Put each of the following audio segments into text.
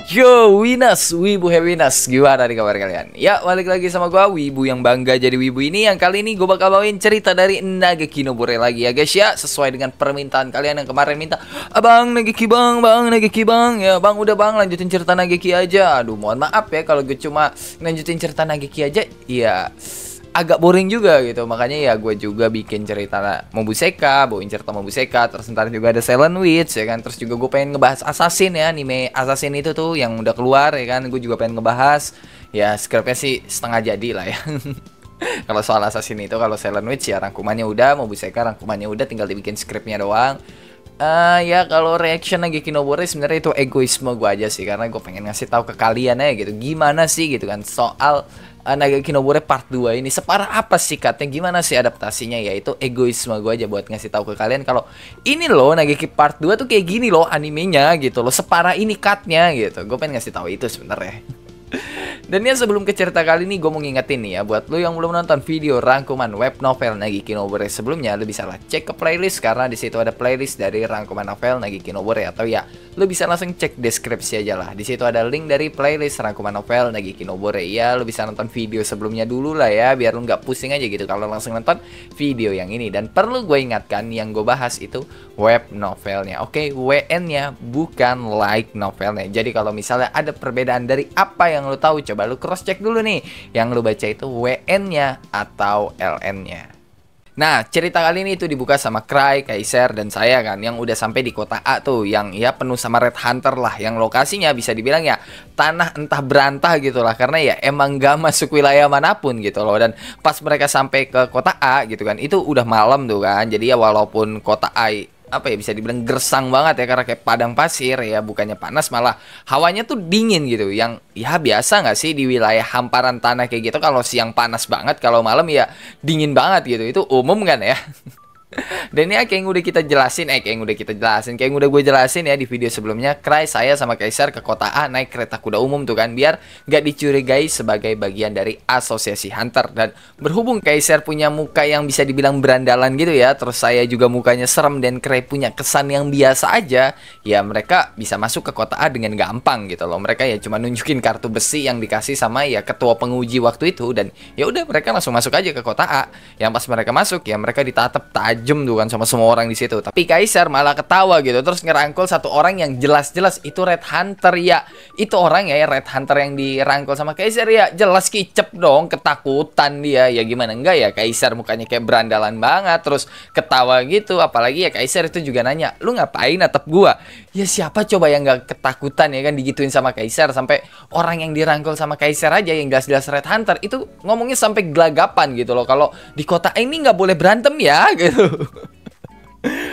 Yo, Winas, Wibu Hewinas, gimana nih kabar kalian? Ya, balik lagi sama gua, Wibu yang bangga jadi Wibu ini. Yang kali ini gue bakal bawain cerita dari Nageki Nobore lagi ya guys ya. Sesuai dengan permintaan kalian yang kemarin minta, Abang Nageki bang, Nageki bang. Ya bang, udah bang, lanjutin cerita Nageki aja. Aduh, mohon maaf ya kalau gue cuma lanjutin cerita Nageki aja. Ya agak boring juga gitu, makanya ya gue juga bikin cerita Mobuseka, bawain cerita Mobuseka, terus ntar juga ada Silent Witch ya kan, terus juga gue pengen ngebahas Assassin ya, anime Assassin itu tuh yang udah keluar ya kan, gue juga pengen ngebahas ya, skripnya sih setengah jadi lah ya. Kalau soal Assassin itu, kalau Silent Witch ya rangkumannya udah, Mobuseka rangkumannya udah, tinggal dibikin skripnya doang. Ya kalau reaction Nageki Nobore sebenarnya itu egoisme gue aja sih, karena gue pengen ngasih tahu ke kalian aja gitu, gimana sih gitu kan soal Nageki Nobore part 2 ini separah apa sih katanya, gimana sih adaptasinya. Ya itu egoisme gue aja buat ngasih tahu ke kalian kalau ini loh Nageki part 2 tuh kayak gini loh animenya gitu loh, separah ini cutnya gitu. Gue pengen ngasih tahu itu sebenarnya. Dan ya sebelum ke cerita kali ini, gue mau ngingetin nih ya, buat lo yang belum nonton video rangkuman web novel Nageki Nobore sebelumnya, lo bisa lah cek ke playlist, karena di situ ada playlist dari rangkuman novel Nageki Nobore. Atau ya lo bisa langsung cek deskripsi aja lah, di situ ada link dari playlist rangkuman novel Nageki Nobore. Ya lo bisa nonton video sebelumnya dulu lah ya, biar lo nggak pusing aja gitu kalau langsung nonton video yang ini. Dan perlu gue ingatkan, yang gue bahas itu web novelnya, oke? WN-nya bukan light novelnya. Jadi kalau misalnya ada perbedaan dari apa yang lo tahu, coba lu cross check dulu nih, yang lu baca itu WN-nya atau LN-nya. Nah, cerita kali ini itu dibuka sama Cry, Kaiser, dan saya kan, yang udah sampai di kota A tuh, yang ya penuh sama Red Hunter lah, yang lokasinya bisa dibilang ya tanah entah berantah gitu lah, karena ya emang gak masuk wilayah manapun gitu loh. Dan pas mereka sampai ke kota A gitu kan, itu udah malam tuh kan, jadi ya walaupun kota A apa ya bisa dibilang gersang banget ya, karena kayak padang pasir ya, bukannya panas malah hawanya tuh dingin gitu, yang ya biasa nggak sih di wilayah hamparan tanah kayak gitu, kalau siang panas banget, kalau malam ya dingin banget gitu, itu umum kan ya. Dan ya kayak yang udah kita jelasin, kayak yang udah gue jelasin ya di video sebelumnya, Cry, saya sama Kaiser ke kota A naik kereta kuda umum tuh kan, biar gak dicurigai sebagai bagian dari asosiasi hunter. Dan berhubung Kaiser punya muka yang bisa dibilang berandalan gitu ya, terus saya juga mukanya serem, dan Cry punya kesan yang biasa aja, ya mereka bisa masuk ke kota A dengan gampang gitu loh. Mereka ya cuma nunjukin kartu besi yang dikasih sama ya ketua penguji waktu itu, dan ya udah mereka langsung masuk aja ke kota A. Yang pas mereka masuk ya mereka ditatap tajam tuh kan sama semua orang di situ. Tapi Kaiser malah ketawa gitu, terus ngerangkul satu orang yang jelas-jelas itu Red Hunter ya. Itu orang ya Red Hunter yang dirangkul sama Kaiser ya, jelas kicep dong, ketakutan dia. Ya gimana enggak ya, Kaiser mukanya kayak berandalan banget, terus ketawa gitu. Apalagi ya Kaiser itu juga nanya, lu ngapain natap gua? Ya siapa coba yang nggak ketakutan ya kan, digituin sama Kaiser. Sampai orang yang dirangkul sama Kaiser aja yang jelas-jelas Red Hunter itu ngomongnya sampai gelagapan gitu loh, kalau di kota ini nggak boleh berantem ya gitu.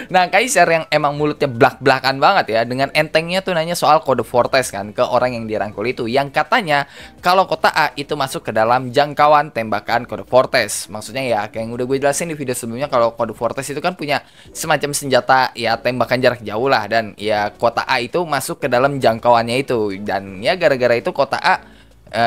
Nah, Kaiser yang emang mulutnya blak-blakan banget ya, dengan entengnya tuh nanya soal kode Fortes kan ke orang yang dirangkul itu, yang katanya kalau kota A itu masuk ke dalam jangkauan tembakan kode Fortes. Maksudnya ya kayak yang udah gue jelasin di video sebelumnya, kalau kode Fortes itu kan punya semacam senjata ya tembakan jarak jauh lah, dan ya kota A itu masuk ke dalam jangkauannya itu. Dan ya gara-gara itu kota A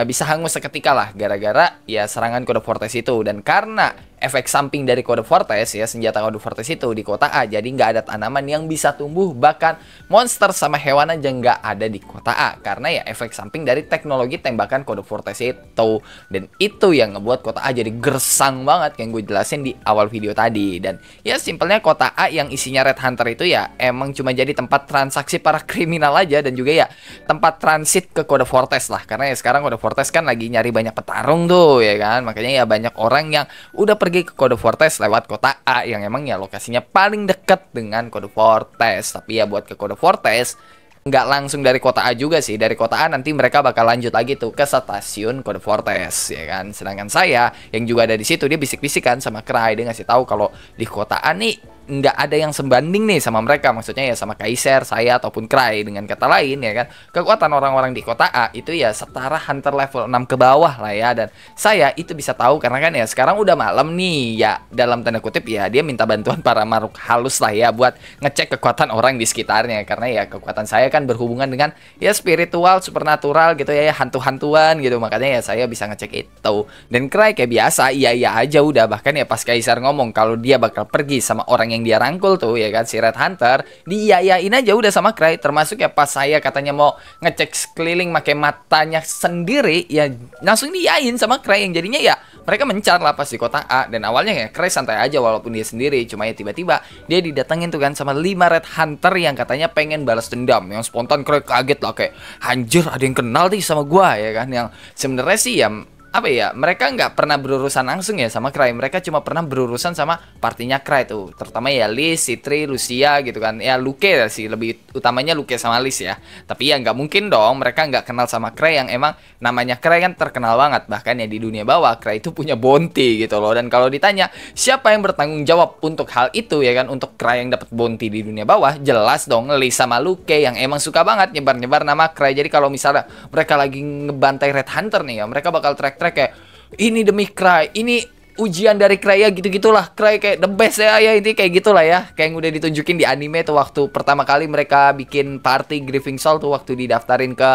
bisa hangus seketika lah, gara-gara ya serangan kode Fortes itu. Dan karena efek samping dari kode Fortes ya, senjata kode Fortes itu di kota A, jadi nggak ada tanaman yang bisa tumbuh, bahkan monster sama hewan aja nggak ada di kota A, karena ya efek samping dari teknologi tembakan kode Fortes itu. Dan itu yang ngebuat kota A jadi gersang banget, yang gue jelasin di awal video tadi. Dan ya simpelnya kota A yang isinya Red Hunter itu ya emang cuma jadi tempat transaksi para kriminal aja, dan juga ya tempat transit ke kode Fortes lah, karena ya sekarang kode Fortes kan lagi nyari banyak petarung tuh ya kan, makanya ya banyak orang yang udah pergi ke kode Fortes lewat kota A, yang emang ya lokasinya paling deket dengan kode Fortes. Tapi ya buat ke kode Fortes nggak langsung dari kota A juga sih, dari kota A nanti mereka bakal lanjut lagi tuh ke stasiun kode Fortes ya kan. Sedangkan saya yang juga ada di situ, dia bisik-bisikan sama Cry, dia ngasih tahu kalau di kota A nih nggak ada yang sebanding nih sama mereka, maksudnya ya sama Kaiser, saya ataupun Cry. Dengan kata lain ya kan, kekuatan orang-orang di kota A itu ya setara hunter level 6 ke bawah lah ya. Dan saya itu bisa tahu karena kan ya sekarang udah malam nih ya, dalam tanda kutip ya, dia minta bantuan para makhluk halus lah ya buat ngecek kekuatan orang di sekitarnya, karena ya kekuatan saya kan berhubungan dengan ya spiritual, supernatural gitu ya, hantu-hantuan gitu, makanya ya saya bisa ngecek itu. Dan Cry kayak biasa iya aja udah, bahkan ya pas Kaiser ngomong kalau dia bakal pergi sama orang yang yang dia rangkul tuh ya kan, si Red Hunter, diiyain aja udah sama Cry. Termasuk ya pas saya katanya mau ngecek sekeliling pakai matanya sendiri, ya langsung diiyain sama Cry, yang jadinya ya mereka mencar lah pas di kota A. Dan awalnya ya Cry santai aja walaupun dia sendiri, cuma ya tiba-tiba dia didatengin tuh kan sama 5 Red Hunter yang katanya pengen balas dendam. Yang spontan Cry kaget lah, kayak anjir ada yang kenal nih sama gua ya kan. Yang sebenarnya sih ya apa ya, mereka nggak pernah berurusan langsung ya sama Cry. Mereka cuma pernah berurusan sama partinya Cry tuh, terutama ya Liz, Citri, Lucia gitu kan. Ya Luke sih, lebih utamanya Luke sama Liz ya. Tapi ya nggak mungkin dong mereka nggak kenal sama Cry, yang emang namanya Cry kan terkenal banget. Bahkan ya di dunia bawah Cry itu punya bounty gitu loh. Dan kalau ditanya siapa yang bertanggung jawab untuk hal itu ya kan, untuk Cry yang dapat bounty di dunia bawah, jelas dong Liz sama Luke yang emang suka banget nyebar-nyebar nama Cry. Jadi kalau misalnya mereka lagi ngebantai Red Hunter nih ya, mereka bakal track kayak ini demi Cry, ini ujian dari Cry ya, gitu-gitulah. Cry kayak the best ya, ya ini kayak gitulah ya, kayak yang udah ditunjukin di anime tuh waktu pertama kali mereka bikin party Grieving Soul tuh, waktu didaftarin ke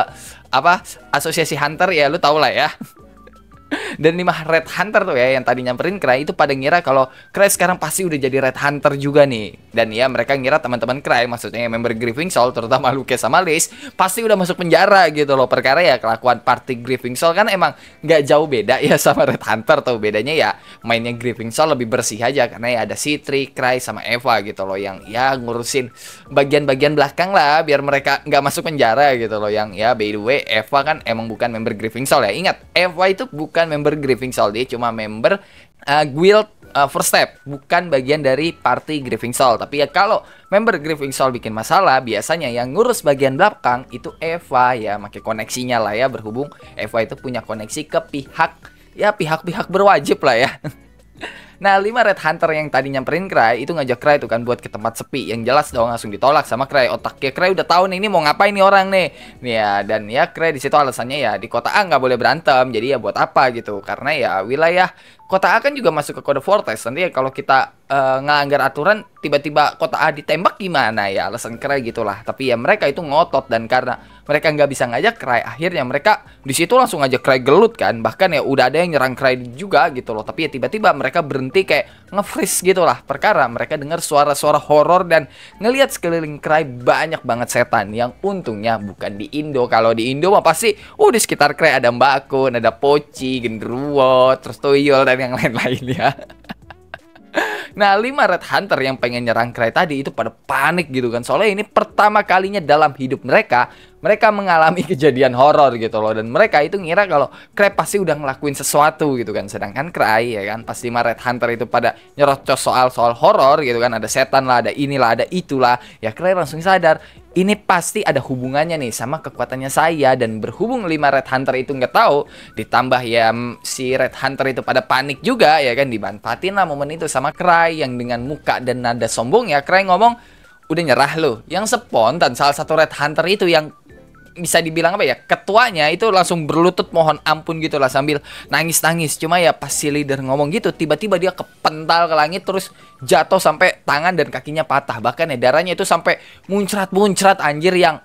apa, asosiasi Hunter ya, lu tau lah ya. Dan 5 Red Hunter tuh ya yang tadi nyamperin Cry itu pada ngira kalau Cry sekarang pasti udah jadi Red Hunter juga nih. Dan ya mereka ngira teman-teman Cry, maksudnya yang member Grieving Soul, terutama Luke sama Liz, pasti udah masuk penjara gitu loh. Perkara ya kelakuan party Grieving Soul kan emang nggak jauh beda ya sama Red Hunter tuh. Bedanya ya mainnya Grieving Soul lebih bersih aja, karena ya ada Citri, Cry sama Eva gitu loh, yang ya ngurusin bagian-bagian belakang lah biar mereka nggak masuk penjara gitu loh. Yang ya by the way Eva kan emang bukan member Grieving Soul ya. Ingat, Eva itu bukan member Grieving Soul, dia cuma member guild First Step, bukan bagian dari party Grieving Soul. Tapi ya kalau member Grieving Soul bikin masalah, biasanya yang ngurus bagian belakang itu Eva ya, pakai koneksinya lah ya, berhubung Eva itu punya koneksi ke pihak berwajib lah ya. Nah 5 Red Hunter yang tadi nyamperin Cry itu ngajak Cry tuh kan buat ke tempat sepi. Yang jelas dong langsung ditolak sama Cry. Otaknya Cry udah tahu nih ini mau ngapain nih orang nih. Nih ya, dan ya Cry di situ alasannya ya di kota A nggak boleh berantem. Jadi ya buat apa gitu. Karena ya wilayah kota A kan juga masuk ke kode Vortex. Nanti ya kalau kita ngelanggar aturan tiba-tiba kota A ditembak gimana ya, alasan Cry gitulah. Tapi ya mereka itu ngotot, dan karena mereka nggak bisa ngajak Cry, akhirnya mereka di situ langsung ngajak Cry gelut kan. Bahkan ya udah ada yang nyerang Cry juga gitu loh. Tapi ya tiba-tiba mereka berhenti kayak nge-freeze gitu lah. Perkara mereka dengar suara-suara horor dan ngelihat sekeliling Cry banyak banget setan. Yang untungnya bukan di Indo. Kalau di Indo mah pasti di sekitar Cry ada Mbak Kun, ada Poci, Genderuwo, terus Tuyul dan yang lain-lainnya. Nah 5 Red Hunter yang pengen nyerang Cry tadi itu pada panik gitu kan. Soalnya ini pertama kalinya dalam hidup mereka mengalami kejadian horor gitu loh. Dan mereka itu ngira kalau Cry pasti udah ngelakuin sesuatu gitu kan. Sedangkan Cry ya kan, pas 5 Red Hunter itu pada nyerocos soal horor gitu kan. Ada setan lah, ada inilah, ada itulah. Ya Cry langsung sadar, ini pasti ada hubungannya nih sama kekuatannya saya. Dan berhubung 5 Red Hunter itu nggak tahu, ditambah ya si Red Hunter itu pada panik juga ya kan, dimanfaatin lah momen itu sama Cry yang dengan muka dan nada sombong ya Cry ngomong, udah nyerah lo. Yang spontan salah satu Red Hunter itu yang bisa dibilang apa ya, ketuanya itu langsung berlutut mohon ampun gitu lah sambil nangis-nangis. Cuma ya pas si leader ngomong gitu, tiba-tiba dia kepental ke langit terus jatuh sampai tangan dan kakinya patah. Bahkan ya darahnya itu sampai muncrat-muncrat anjir, yang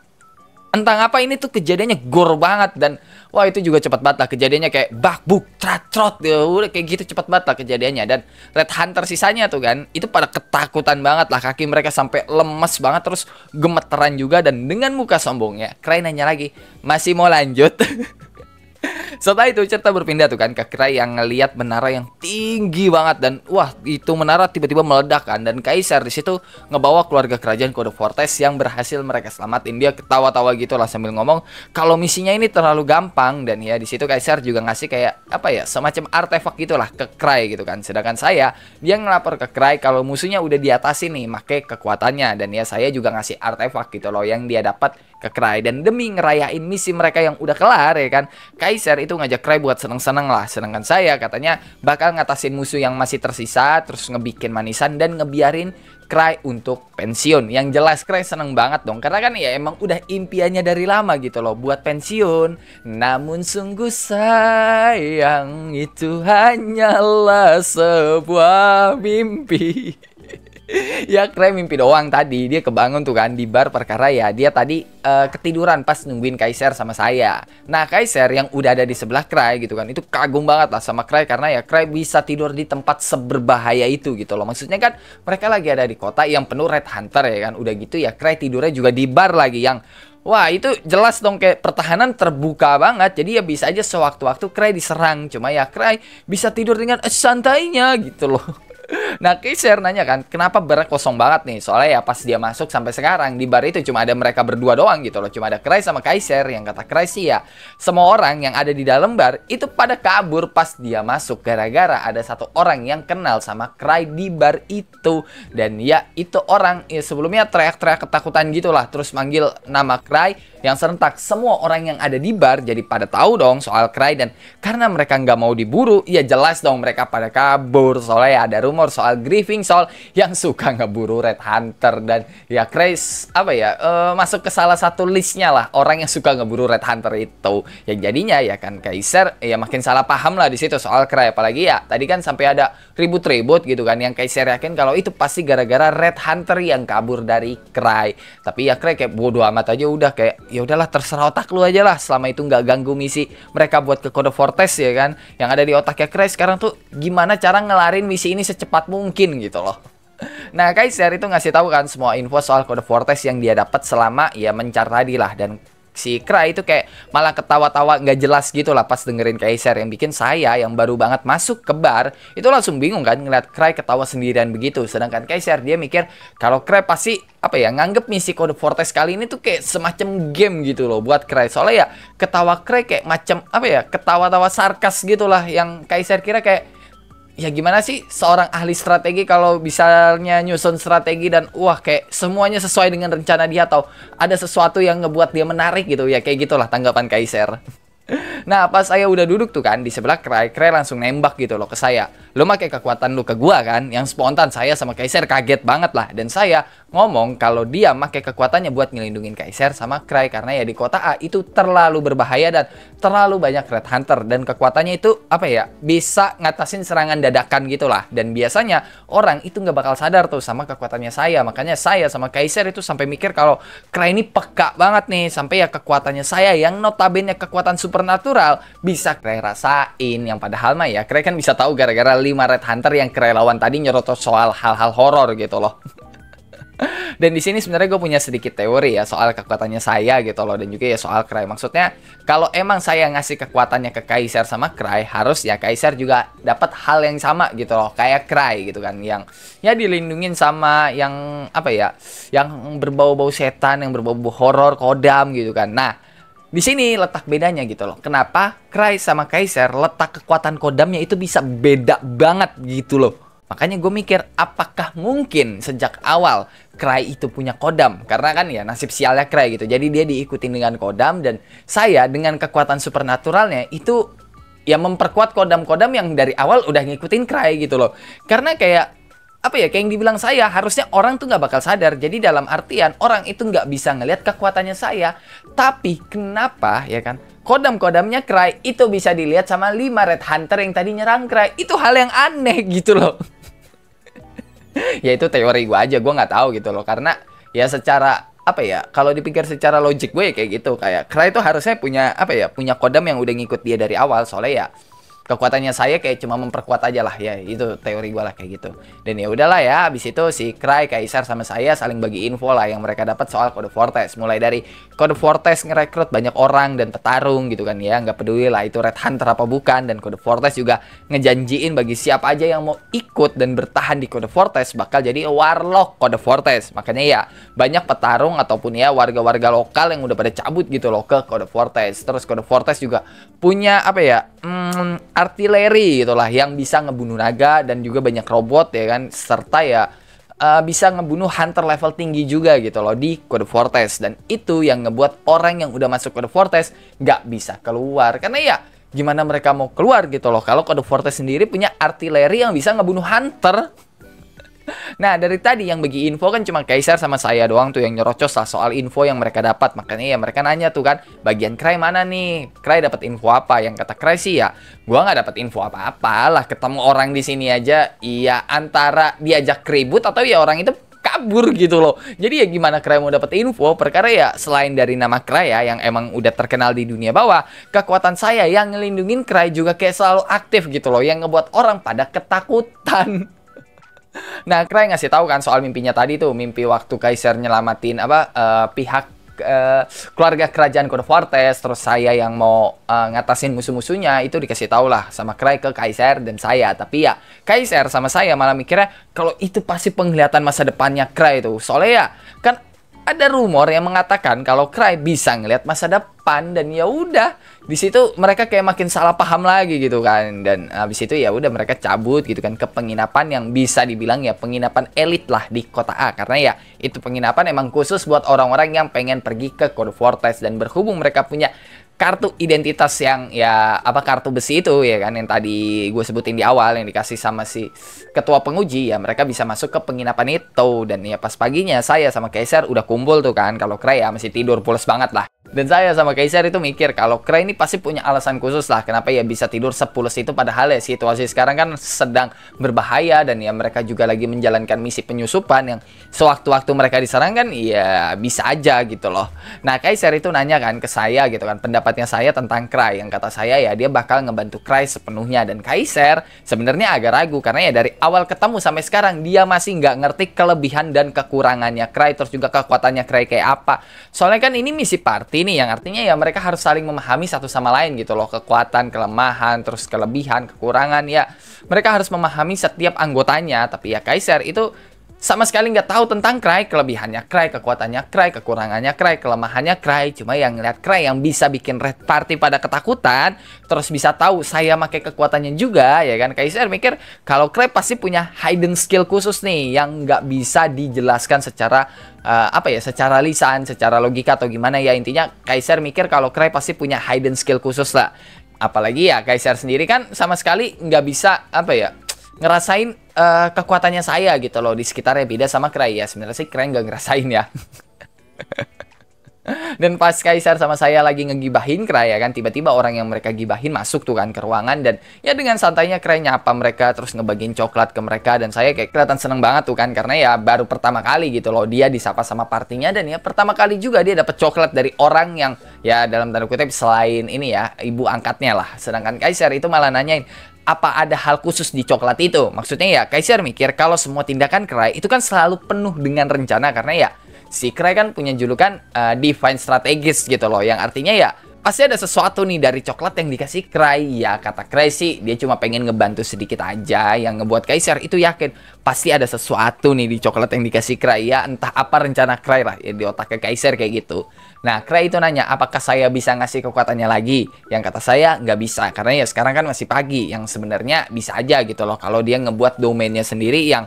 entah ngapa ini tuh kejadiannya gore banget. Dan wah itu juga cepat banget lah kejadiannya, kayak bak buk trat trot ya, udah kayak gitu cepat banget lah kejadiannya. Dan Red Hunter sisanya tuh kan itu pada ketakutan banget lah, kaki mereka sampai lemes banget terus gemeteran juga. Dan dengan muka sombongnya Cry nanya lagi, masih mau lanjut? Setelah itu cerita berpindah tuh kan ke Cry yang ngelihat menara yang tinggi banget, dan wah itu menara tiba-tiba meledak kan. Dan Kaisar di situ ngebawa keluarga kerajaan kode Vortex yang berhasil mereka selamatin. Dia ketawa-tawa gitu lah sambil ngomong kalau misinya ini terlalu gampang. Dan ya di situ Kaisar juga ngasih kayak apa ya, semacam artefak gitulah ke Cry gitu kan. Sedangkan dia ngelapor ke Cry kalau musuhnya udah diatasi nih make kekuatannya. Dan ya saya juga ngasih artefak gitu loh yang dia dapat ke Cry. Dan demi ngerayain misi mereka yang udah kelar ya kan, Kaisar itu ngajak Cry buat seneng-seneng lah. Sedangkan saya katanya bakal ngatasin musuh yang masih tersisa, terus ngebikin manisan dan ngebiarin Cry untuk pensiun. Yang jelas Cry seneng banget dong, karena kan ya emang udah impiannya dari lama gitu loh buat pensiun. Namun sungguh sayang itu hanyalah sebuah mimpi. Ya Cray mimpi doang tadi. Dia kebangun tuh kan di bar perkara ya dia tadi ketiduran pas nungguin Kaiser sama saya. Nah Kaiser yang udah ada di sebelah Cray gitu kan, itu kagum banget lah sama Cray karena ya Cray bisa tidur di tempat seberbahaya itu gitu loh. Maksudnya kan mereka lagi ada di kota yang penuh Red Hunter ya kan. Udah gitu ya Cray tidurnya juga di bar lagi yang wah itu jelas dong kayak pertahanan terbuka banget. Jadi ya bisa aja sewaktu-waktu Cray diserang. Cuma ya Cray bisa tidur dengan santainya gitu loh. Nah, Kaiser nanya kan, kenapa barnya kosong banget nih? Soalnya ya pas dia masuk sampai sekarang di bar itu cuma ada mereka berdua doang gitu loh. Cuma ada Cray sama Kaiser. Yang kata Cray sih ya, semua orang yang ada di dalam bar itu pada kabur pas dia masuk gara-gara ada satu orang yang kenal sama Cray di bar itu. Dan ya itu orang ya sebelumnya teriak-teriak ketakutan gitulah, terus manggil nama Cray yang serentak semua orang yang ada di bar jadi pada tahu dong soal Cray. Dan karena mereka nggak mau diburu, ya jelas dong mereka pada kabur. Soalnya ya ada rumor soal grieving soal yang suka ngeburu Red Hunter. Dan ya Cray apa ya masuk ke salah satu listnya lah orang yang suka ngeburu Red Hunter itu. Yang jadinya ya kan Kaiser ya makin salah paham lah di situ soal Cray. Apalagi ya tadi kan sampai ada ribut-ribut gitu kan, yang Kaiser yakin kalau itu pasti gara-gara Red Hunter yang kabur dari Cray. Tapi ya Cray kayak bodo amat aja, udah kayak ya udahlah terserah otak lu aja lah, selama itu nggak ganggu misi mereka buat ke Code Fortress ya kan. Yang ada di otaknya Cray sekarang tuh gimana cara ngelarin misi ini secepat mungkin gitu loh. Nah Kaiser itu ngasih tahu kan semua info soal Code Fortress yang dia dapat selama ya mencar tadi lah. Dan si Cray itu kayak malah ketawa-tawa nggak jelas gitu lah pas dengerin Kaiser, yang bikin saya yang baru banget masuk ke bar itu langsung bingung kan ngeliat Cray ketawa sendirian begitu. Sedangkan Kaiser dia mikir kalau Cray pasti apa ya nganggep misi Code Fortress kali ini tuh kayak semacam game gitu loh buat Cray. Soalnya ya ketawa Cray kayak macam apa ya, ketawa-tawa sarkas gitulah, yang Kaiser kira kayak ya gimana sih seorang ahli strategi kalau misalnya nyusun strategi dan wah kayak semuanya sesuai dengan rencana dia atau ada sesuatu yang ngebuat dia menarik gitu ya, kayak gitulah tanggapan Kaiser. Nah pas saya udah duduk tuh kan di sebelah Cray, Cray langsung nembak gitu loh ke saya, lo pakai kekuatan lu ke gua kan? Yang spontan saya sama Kaiser kaget banget lah. Dan saya ngomong kalau dia pakai kekuatannya buat ngelindungin Kaiser sama Cray karena ya di kota A itu terlalu berbahaya dan terlalu banyak Red Hunter. Dan kekuatannya itu apa ya, bisa ngatasin serangan dadakan gitulah. Dan biasanya orang itu nggak bakal sadar tuh sama kekuatannya saya. Makanya saya sama Kaiser itu sampai mikir kalau Cray ini peka banget nih, sampai ya kekuatannya saya yang notabene kekuatan supernatural bisa Cray rasain. Yang padahal mah ya Cray kan bisa tahu gara-gara 5 Red Hunter yang Cray lawan tadi nyerotot soal hal-hal horor gitu loh. Dan di sini sebenarnya gue punya sedikit teori ya soal kekuatannya saya gitu loh, dan juga ya soal Cray. Maksudnya kalau emang saya ngasih kekuatannya ke Kaiser sama Cray, harus ya Kaiser juga dapat hal yang sama gitu loh kayak Cray gitu kan, yang ya dilindungin sama yang apa ya, yang berbau-bau setan, yang berbau-bau horor, kodam gitu kan. Nah di sini letak bedanya gitu loh. Kenapa Cray sama Kaiser letak kekuatan kodamnya itu bisa beda banget gitu loh. Makanya gue mikir apakah mungkin sejak awal Cray itu punya kodam. Karena kan ya nasib sialnya Cray gitu. Jadi dia diikutin dengan kodam, dan saya dengan kekuatan supernaturalnya itu ya memperkuat kodam-kodam yang dari awal udah ngikutin Cray gitu loh. Karena kayak apa ya, kayak yang dibilang saya, harusnya orang tuh nggak bakal sadar. Jadi dalam artian orang itu nggak bisa ngelihat kekuatannya saya. Tapi kenapa ya kan kodam-kodamnya Cray itu bisa dilihat sama 5 Red Hunter yang tadi nyerang Cray. Itu hal yang aneh gitu loh. Ya itu teori gue aja, gue nggak tahu gitu loh. Karena ya secara apa ya, kalau dipikir secara logik gue ya kayak gitu, kayak Cray itu harusnya punya apa ya, punya kodam yang udah ngikut dia dari awal. Soalnya ya kekuatannya saya kayak cuma memperkuat aja lah ya, itu teori gue lah kayak gitu. Dan ya udahlah ya, habis itu si Cray, Kaiser sama saya saling bagi info lah yang mereka dapat soal Code Fortress. Mulai dari Code Fortress ngerekrut banyak orang dan petarung gitu kan ya, nggak peduli lah itu Red Hunter apa bukan. Dan Code Fortress juga ngejanjiin bagi siapa aja yang mau ikut dan bertahan di Code Fortress bakal jadi warlock Code Fortress. Makanya ya banyak petarung ataupun ya warga-warga lokal yang udah pada cabut gitu loh ke Code Fortress. Terus Code Fortress juga punya apa ya, artileri gitulah yang bisa ngebunuh naga, dan juga banyak robot ya kan, serta ya bisa ngebunuh hunter level tinggi juga gitu loh di Code Fortress. Dan itu yang ngebuat orang yang udah masuk Code Fortress nggak bisa keluar, karena ya gimana mereka mau keluar gitu loh kalau Code Fortress sendiri punya artileri yang bisa ngebunuh hunter. Nah, dari tadi yang bagi info kan cuma Kaisar sama saya doang tuh yang nyerocos lah soal info yang mereka dapat. Makanya ya mereka nanya tuh kan, bagian Cry mana nih? Cry dapat info apa? Yang kata Cry sih ya, gua nggak dapat info apa-apa lah. Ketemu orang di sini aja, iya antara diajak ribut atau ya orang itu kabur gitu loh. Jadi ya gimana Cry mau dapat info? Perkara ya selain dari nama Cry ya yang emang udah terkenal di dunia bawah, kekuatan saya yang ngelindungin Cry juga kayak selalu aktif gitu loh, yang ngebuat orang pada ketakutan. Nah, Cry ngasih tahu kan soal mimpinya tadi tuh, mimpi waktu Kaiser nyelamatin pihak keluarga kerajaan Code Fortress, terus saya yang mau ngatasin musuh-musuhnya, itu dikasih tahu lah sama Cry ke Kaiser dan saya. Tapi ya Kaiser sama saya malah mikirnya kalau itu pasti penglihatan masa depannya Cry itu. Soalnya ya kan ada rumor yang mengatakan kalau Cry bisa ngelihat masa depan, dan ya udah di situ mereka kayak makin salah paham lagi gitu kan. Dan habis itu ya udah mereka cabut gitu kan ke penginapan yang bisa dibilang ya penginapan elit lah di kota A, karena ya itu penginapan emang khusus buat orang-orang yang pengen pergi ke Code Fortress. Dan berhubung mereka punya kartu identitas yang ya kartu besi itu ya kan yang tadi gue sebutin di awal yang dikasih sama si ketua penguji, ya mereka bisa masuk ke penginapan itu. Dan ya pas paginya saya sama Kaiser udah kumpul tuh kan, kalau Cry ya masih tidur pules banget lah. Dan saya sama Kaiser itu mikir kalau Cry ini pasti punya alasan khusus lah kenapa ya bisa tidur sepules itu, padahal ya situasi sekarang kan sedang berbahaya dan ya mereka juga lagi menjalankan misi penyusupan yang sewaktu-waktu mereka diserang kan ya bisa aja gitu loh. Nah, Kaiser itu nanya kan ke saya gitu kan pendapatnya saya tentang Cry, yang kata saya ya dia bakal ngebantu Cry sepenuhnya. Dan Kaiser sebenarnya agak ragu karena ya dari awal ketemu sampai sekarang dia masih nggak ngerti kelebihan dan kekurangannya Cry, terus juga kekuatannya Cry kayak apa. Soalnya kan ini misi party nih, yang artinya ya mereka harus saling memahami satu sama lain gitu loh, kekuatan, kelemahan, terus kelebihan, kekurangan, ya mereka harus memahami setiap anggotanya. Tapi ya Kaiser itu sama sekali nggak tahu tentang Cry, kelebihannya Cry, kekuatannya Cry, kekurangannya Cry, kelemahannya Cry. Cuma yang ngeliat Cry yang bisa bikin red party pada ketakutan, terus bisa tahu saya pakai kekuatannya juga, ya kan. Kaiser mikir kalau Cry pasti punya hidden skill khusus nih yang nggak bisa dijelaskan secara secara lisan, secara logika atau gimana ya. Intinya Kaiser mikir kalau Cry pasti punya hidden skill khusus lah. Apalagi ya Kaiser sendiri kan sama sekali nggak bisa ngerasain kekuatannya saya gitu loh di sekitarnya, beda sama Cry ya. Sebenarnya sih Cry nggak ngerasain ya. Dan pas Kaiser sama saya lagi ngegibahin Cry ya kan, tiba-tiba orang yang mereka gibahin masuk tuh kan ke ruangan, dan ya dengan santainya Cry nyapa mereka terus ngebagiin coklat ke mereka. Dan saya kayak kelihatan seneng banget tuh kan, karena ya baru pertama kali gitu loh dia disapa sama partinya, dan ya pertama kali juga dia dapat coklat dari orang yang ya dalam tanda kutip selain ini ya ibu angkatnya lah. Sedangkan Kaiser itu malah nanyain apa ada hal khusus di coklat itu. Maksudnya ya Kaiser mikir kalau semua tindakan Cry itu kan selalu penuh dengan rencana, karena ya si Cry kan punya julukan Divine Strategist gitu loh, yang artinya ya pasti ada sesuatu nih dari coklat yang dikasih Cry. Ya kata Cry sih dia cuma pengen ngebantu sedikit aja, yang ngebuat Kaiser itu yakin pasti ada sesuatu nih di coklat yang dikasih Cry. Ya entah apa rencana Cry lah ya di otaknya Kaiser kayak gitu. Nah, Cry itu nanya apakah saya bisa ngasih kekuatannya lagi. Yang kata saya nggak bisa, karena ya sekarang kan masih pagi. Yang sebenarnya bisa aja gitu loh kalau dia ngebuat domainnya sendiri yang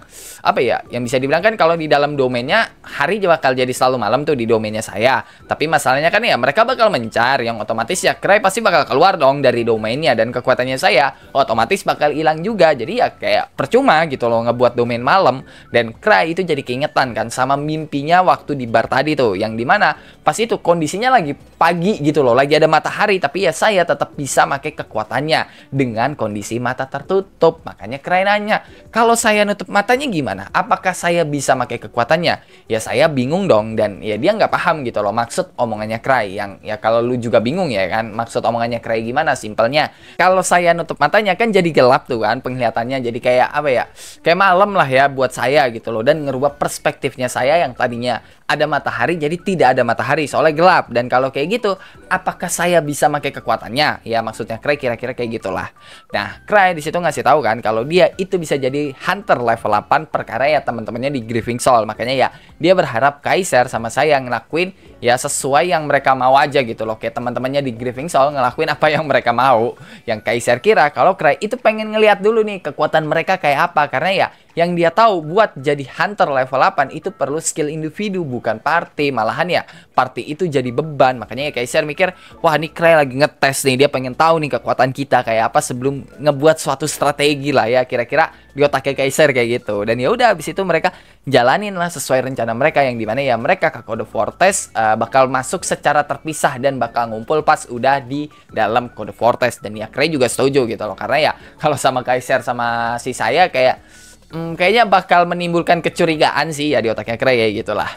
yang bisa dibilang kan kalau di dalam domainnya hari bakal jadi selalu malam tuh di domainnya saya. Tapi masalahnya kan ya mereka bakal mencar, yang otomatis ya Cry pasti bakal keluar dong dari domainnya, dan kekuatannya saya otomatis bakal hilang juga. Jadi ya kayak percuma gitu loh ngebuat domain malam. Dan Cry itu jadi keingetan kan sama mimpinya waktu di bar tadi tuh, yang dimana pas itu kondisinya lagi pagi gitu loh, lagi ada matahari, tapi ya saya tetap bisa pakai kekuatannya dengan kondisi mata tertutup. Makanya Cry nanya, kalau saya nutup matanya gimana? Apakah saya bisa pakai kekuatannya? Ya saya bingung dong, dan ya dia nggak paham gitu loh maksud omongannya Cry. Yang ya kalau lu juga bingung ya kan maksud omongannya Cry gimana. Simpelnya kalau saya nutup matanya kan jadi gelap tuh kan penglihatannya, jadi kayak kayak malam lah ya buat saya gitu loh, dan ngerubah perspektifnya saya yang tadinya ada matahari jadi tidak ada matahari soalnya gelap. Dan kalau kayak gitu apakah saya bisa pakai kekuatannya? Ya maksudnya Cry kira-kira kayak gitulah. Nah, Cry di situ ngasih tahu kan kalau dia itu bisa jadi hunter level 8 perkara ya teman-temannya di Grieving Soul. Makanya ya dia berharap Kaiser sama saya ngelakuin ya sesuai yang mereka mau aja gitu loh, kayak teman-temannya di Grieving Soul ngelakuin apa yang mereka mau. Yang Kaiser kira kalau Cry itu pengen ngeliat dulu nih kekuatan mereka kayak apa, karena ya Yang dia tahu buat jadi hunter level 8 itu perlu skill individu, bukan party. Malahan ya party itu jadi beban. Makanya ya Kaiser mikir, wah ini Cray lagi ngetes nih, dia pengen tahu nih kekuatan kita kayak apa sebelum ngebuat suatu strategi lah ya, kira-kira di otaknya Kaiser kayak gitu. Dan ya udah, habis itu mereka jalanin lah sesuai rencana mereka, yang dimana ya mereka ke Code Fortress bakal masuk secara terpisah dan bakal ngumpul pas udah di dalam Code Fortress. Dan ya Cray juga setuju gitu loh, karena ya kalau sama Kaiser sama si saya kayaknya bakal menimbulkan kecurigaan sih ya di otaknya Cray ya gitulah.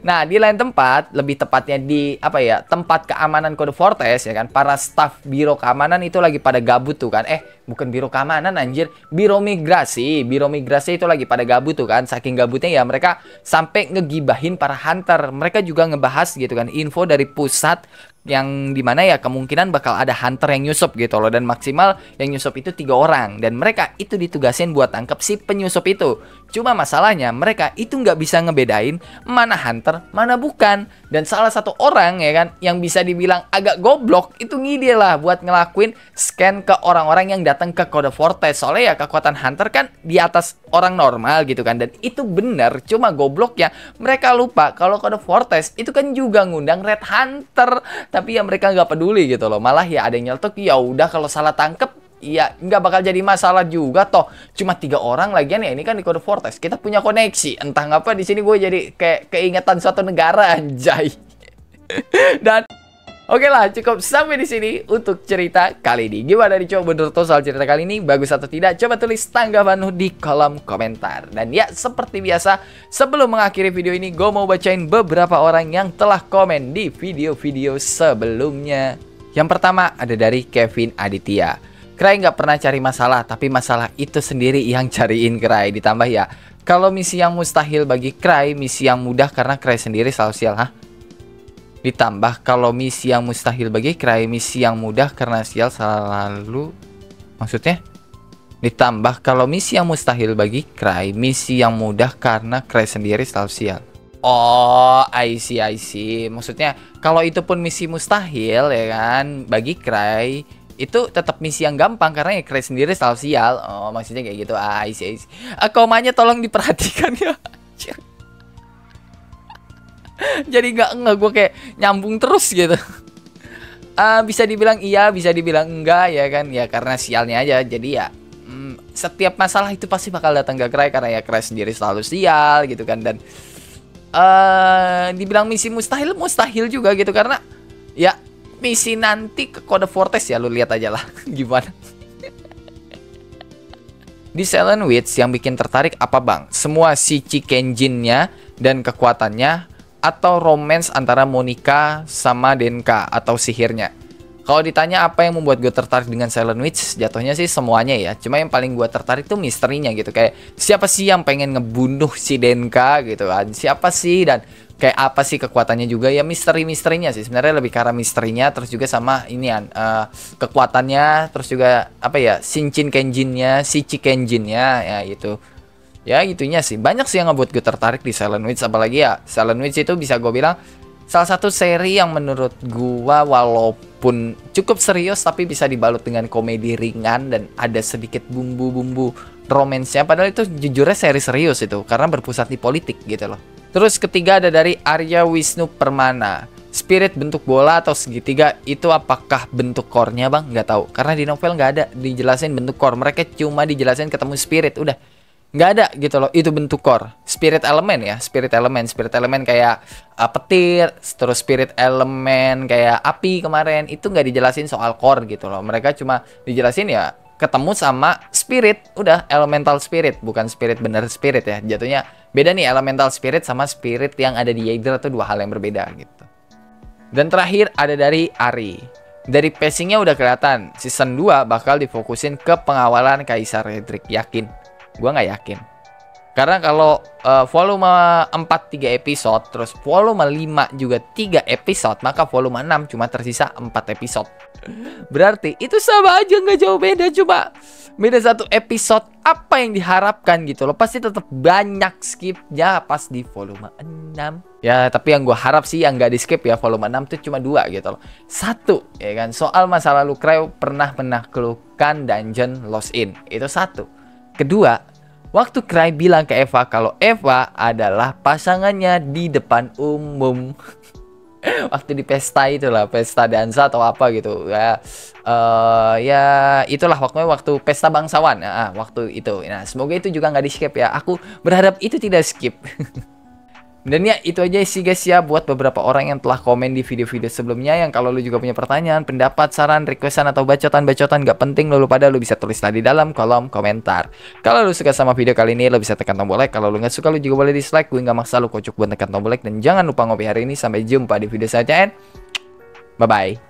Nah, di lain tempat, lebih tepatnya di tempat keamanan Code Fortress ya kan, para staff biro keamanan itu lagi pada gabut tuh kan. Bukan biro keamanan anjir, biro migrasi. Biro migrasi itu lagi pada gabut tuh kan. Saking gabutnya ya mereka sampai ngegibahin para hunter. Mereka juga ngebahas gitu kan info dari pusat yang dimana ya kemungkinan bakal ada hunter yang nyusup gitu loh, dan maksimal yang nyusup itu 3 orang, dan mereka itu ditugasin buat tangkap si penyusup itu. Cuma masalahnya mereka itu nggak bisa ngebedain mana hunter mana bukan, dan salah satu orang ya kan yang bisa dibilang agak goblok itu ngide lah buat ngelakuin scan ke orang-orang yang datang ke Code Fortress. Soalnya ya kekuatan hunter kan di atas orang normal gitu kan, dan itu bener. Cuma gobloknya mereka lupa kalau Code Fortress itu kan juga ngundang Red Hunter, tapi ya mereka nggak peduli gitu loh. Malah ya ada yang nyeletuk, ya udah kalau salah tangkep ya nggak bakal jadi masalah juga toh. Cuma 3 orang lagian ya, ini kan di Code Fortress kita punya koneksi. Entah ngapa di sini gue jadi kayak keingetan suatu negara anjay. Dan oke lah, cukup sampai di sini untuk cerita kali ini. Gimana nih coba menurut lo soal cerita kali ini? Bagus atau tidak? Coba tulis tanggapan lo di kolom komentar. Dan ya seperti biasa, sebelum mengakhiri video ini, gue mau bacain beberapa orang yang telah komen di video-video sebelumnya. Yang pertama ada dari Kevin Aditya. Cray nggak pernah cari masalah, tapi masalah itu sendiri yang cariin Cray. Ditambah ya, kalau misi yang mustahil bagi Cray, misi yang mudah karena Cray sendiri selalu sial. Ditambah kalau misi yang mustahil bagi Cray, misi yang mudah karena sial selalu. Maksudnya? Ditambah kalau misi yang mustahil bagi Cray, misi yang mudah karena Cray sendiri selalu sial. Oh, I see. Maksudnya kalau itu pun misi mustahil ya kan bagi Cray, itu tetap misi yang gampang karena ya Cray sendiri selalu sial. Oh, maksudnya kayak gitu. I see. Komanya tolong diperhatikan ya. Jadi nggak gue kayak nyambung terus gitu. Bisa dibilang iya, bisa dibilang enggak ya kan, ya karena sialnya aja. Jadi ya setiap masalah itu pasti bakal datang ke Cray karena ya Cray sendiri selalu sial gitu kan. Dan dibilang misi mustahil juga gitu, karena ya misi nanti ke Code Fortress ya lu lihat aja lah gimana. Di Silent Witch yang bikin tertarik apa bang? Semua si Chikenjin-nya dan kekuatannya, atau romance antara Monica sama Denka atau sihirnya? Kalau ditanya apa yang membuat gue tertarik dengan Silent Witch, jatuhnya sih semuanya ya. Cuma yang paling gue tertarik tuh misterinya gitu. Kayak siapa sih yang pengen ngebunuh si Denka gitu kan? Siapa sih, dan kayak apa sih kekuatannya juga ya, misteri-misterinya sih. Sebenarnya lebih ke arah misterinya, terus juga sama inian kekuatannya, terus juga apa ya, Shinchin Kenjin-nya, Shichi Kenjin-nya ya itu. Ya gitunya sih. Banyak sih yang ngebuat gue tertarik di Silent Witch. Apalagi ya Silent Witch itu bisa gue bilang salah satu seri yang menurut gue walaupun cukup serius tapi bisa dibalut dengan komedi ringan dan ada sedikit bumbu-bumbu romansnya. Padahal itu jujurnya seri serius itu karena berpusat di politik gitu loh. Terus ketiga ada dari Arya Wisnu Permana. Spirit bentuk bola atau segitiga itu apakah bentuk core-nya bang? Nggak tahu. Karena di novel nggak ada dijelasin bentuk core. Mereka cuma dijelasin ketemu spirit. Udah. Nggak ada gitu loh, itu bentuk core. Spirit elemen ya, spirit elemen kayak petir, terus spirit elemen kayak api kemarin, itu nggak dijelasin soal core gitu loh. Mereka cuma dijelasin ya ketemu sama spirit, udah elemental spirit, bukan spirit bener spirit ya. Jatuhnya beda nih, elemental spirit sama spirit yang ada di Yggdrasil itu dua hal yang berbeda gitu. Dan terakhir ada dari Ari. Dari pacingnya udah kelihatan, season 2 bakal difokusin ke pengawalan Kaisar Hedrick. Yakin? Gue nggak yakin. Karena kalau volume 4 3 episode, terus volume 5 juga 3 episode, maka volume 6 cuma tersisa 4 episode. Berarti itu sama aja, nggak jauh beda, cuma beda 1 episode. Apa yang diharapkan gitu loh, pasti tetap banyak skipnya pas di volume 6. Ya tapi yang gue harap sih yang nggak di skip ya volume 6 tuh cuma 2 gitu loh. 1 ya kan, soal masa lalu Cray pernah menaklukkan dungeon Lost In, itu 1. Kedua, waktu Cry bilang ke Eva kalau Eva adalah pasangannya di depan umum. Waktu di pesta itulah, pesta dansa atau apa gitu ya. Ya itulah waktu pesta bangsawan. Waktu itu. Nah, semoga itu juga nggak di skip ya. Aku berharap itu tidak skip. Dan ya itu aja sih guys ya, buat beberapa orang yang telah komen di video-video sebelumnya. Yang kalau lu juga punya pertanyaan, pendapat, saran, requestan atau bacotan-bacotan gak penting lu pada lu bisa tulislah di dalam kolom komentar. Kalau lu suka sama video kali ini, lu bisa tekan tombol like. Kalau lu nggak suka, lu juga boleh dislike. Gue nggak maksa lu, kocok buat tekan tombol like. Dan jangan lupa ngopi hari ini. Sampai jumpa di video selanjutnya. Bye bye.